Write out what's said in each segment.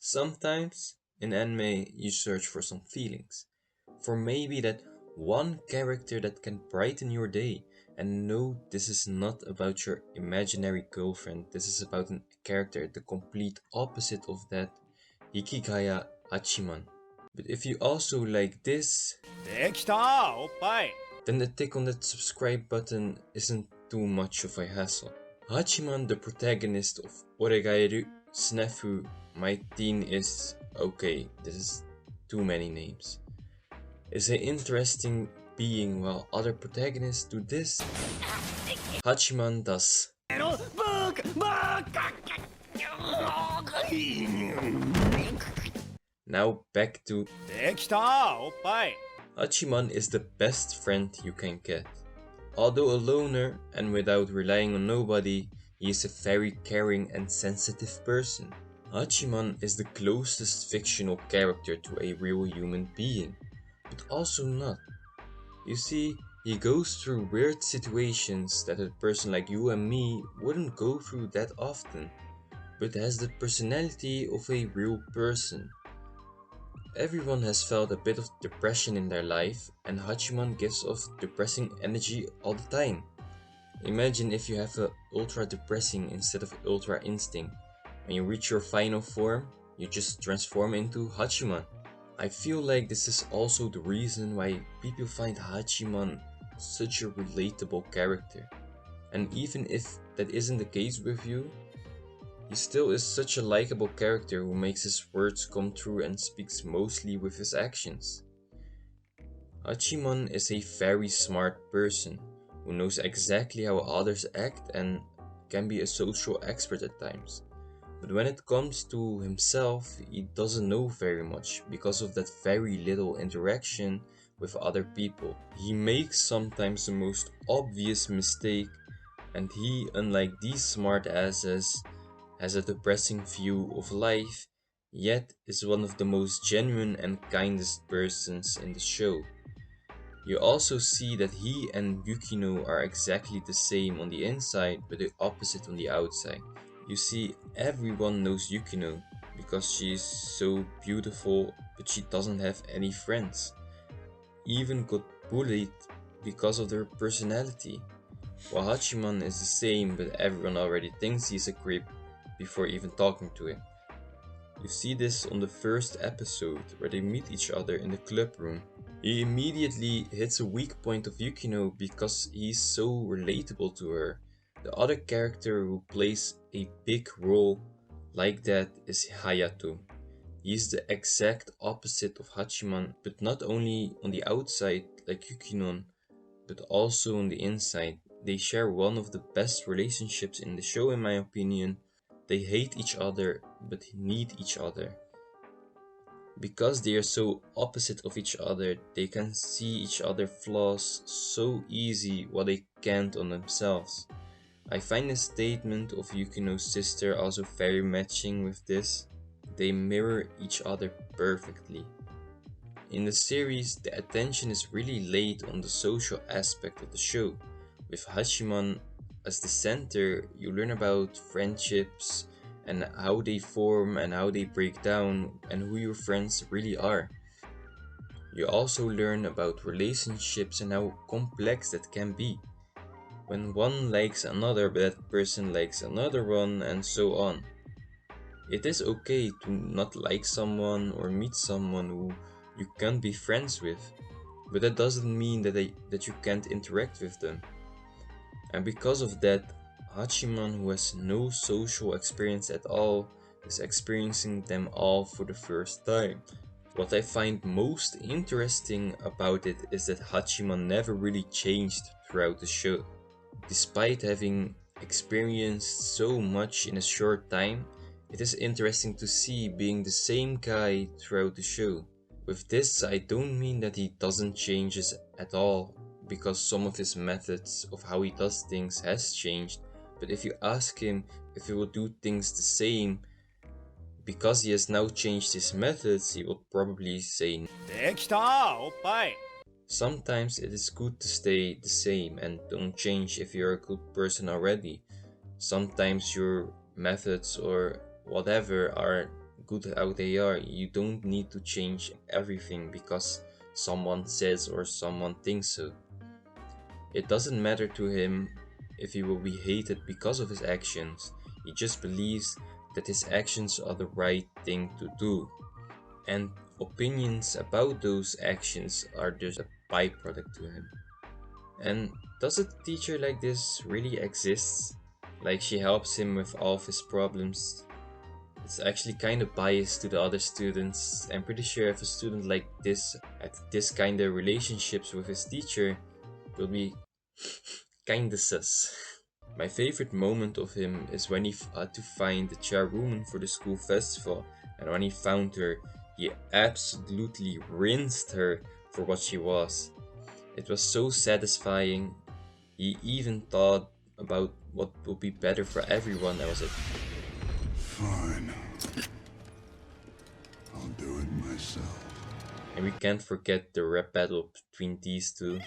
Sometimes in anime you search for some feelings, for maybe that one character that can brighten your day. And no, this is not about your imaginary girlfriend, this is about a character the complete opposite of that, Hikigaya Hachiman. But if you also like this, できたおっぱい then the tick on that subscribe button isn't too much of a hassle. Hachiman, the protagonist of Oregaeru Snafu, my teen is... okay, this is too many names. Is an interesting being while other protagonists do this. Hachiman does. エロバーカバーカ Now back to できたおっぱい Hachiman is the best friend you can get. Although a loner and without relying on nobody, he is a very caring and sensitive person. Hachiman is the closest fictional character to a real human being, but also not. You see, he goes through weird situations that a person like you and me wouldn't go through that often, but has the personality of a real person. Everyone has felt a bit of depression in their life, and Hachiman gives off depressing energy all the time. Imagine if you have a ultra depressing instead of ultra instinct. When you reach your final form, you just transform into Hachiman. I feel like this is also the reason why people find Hachiman such a relatable character. And even if that isn't the case with you, he still is such a likable character who makes his words come true and speaks mostly with his actions. Hachiman is a very smart person who knows exactly how others act and can be a social expert at times. But when it comes to himself, he doesn't know very much because of that very little interaction with other people. He makes sometimes the most obvious mistake, and he, unlike these smart asses, has a depressing view of life, yet is one of the most genuine and kindest persons in the show. You also see that he and Yukino are exactly the same on the inside but the opposite on the outside. You see, everyone knows Yukino because she is so beautiful, but she doesn't have any friends. Even got bullied because of her personality. While Hachiman is the same, but everyone already thinks he's a creep before even talking to him. You see this on the first episode where they meet each other in the club room. He immediately hits a weak point of Yukino because he's so relatable to her. The other character who plays a big role like that is Hayato. He's the exact opposite of Hachiman, but not only on the outside like Yukinon, but also on the inside. They share one of the best relationships in the show in my opinion. They hate each other but need each other. Because they are so opposite of each other, they can see each other's flaws so easy while they can't on themselves. I find the statement of Yukino's sister also very matching with this. They mirror each other perfectly. In the series, the attention is really laid on the social aspect of the show. With Hachiman as the center, you learn about friendships and how they form and how they break down and who your friends really are. You also learn about relationships and how complex that can be. When one likes another but that person likes another one and so on. It is okay to not like someone or meet someone who you can't be friends with, but that doesn't mean that you can't interact with them. And because of that, Hachiman, who has no social experience at all, is experiencing them all for the first time. What I find most interesting about it is that Hachiman never really changed throughout the show. Despite having experienced so much in a short time, it is interesting to see being the same guy throughout the show. With this, I don't mean that he doesn't change at all, because some of his methods of how he does things has changed, but if you ask him if he will do things the same, because he has now changed his methods, he will probably say no. できたおっぱい Sometimes it is good to stay the same and don't change if you're a good person already. Sometimes your methods or whatever are good how they are. You don't need to change everything because someone says or someone thinks so. It doesn't matter to him if he will be hated because of his actions. He just believes that his actions are the right thing to do. And opinions about those actions are just a byproduct to him. And does a teacher like this really exist? Like she helps him with all of his problems. It's actually kind of biased to the other students. I'm pretty sure if a student like this had this kind of relationships with his teacher, will be kinda sus. My favorite moment of him is when he had to find the chairwoman for the school festival, and when he found her, he absolutely rinsed her for what she was. It was so satisfying. He even thought about what would be better for everyone. I was like, Fine. I'll do it myself. and we can't forget the rap battle between these two.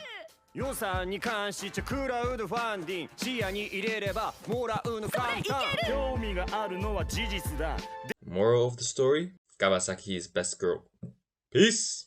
予算に関してクラウドファンディング視野に入れればもらうの簡単興味があるのは事実だ Moral of the story: Kawasaki is best girl. Peace!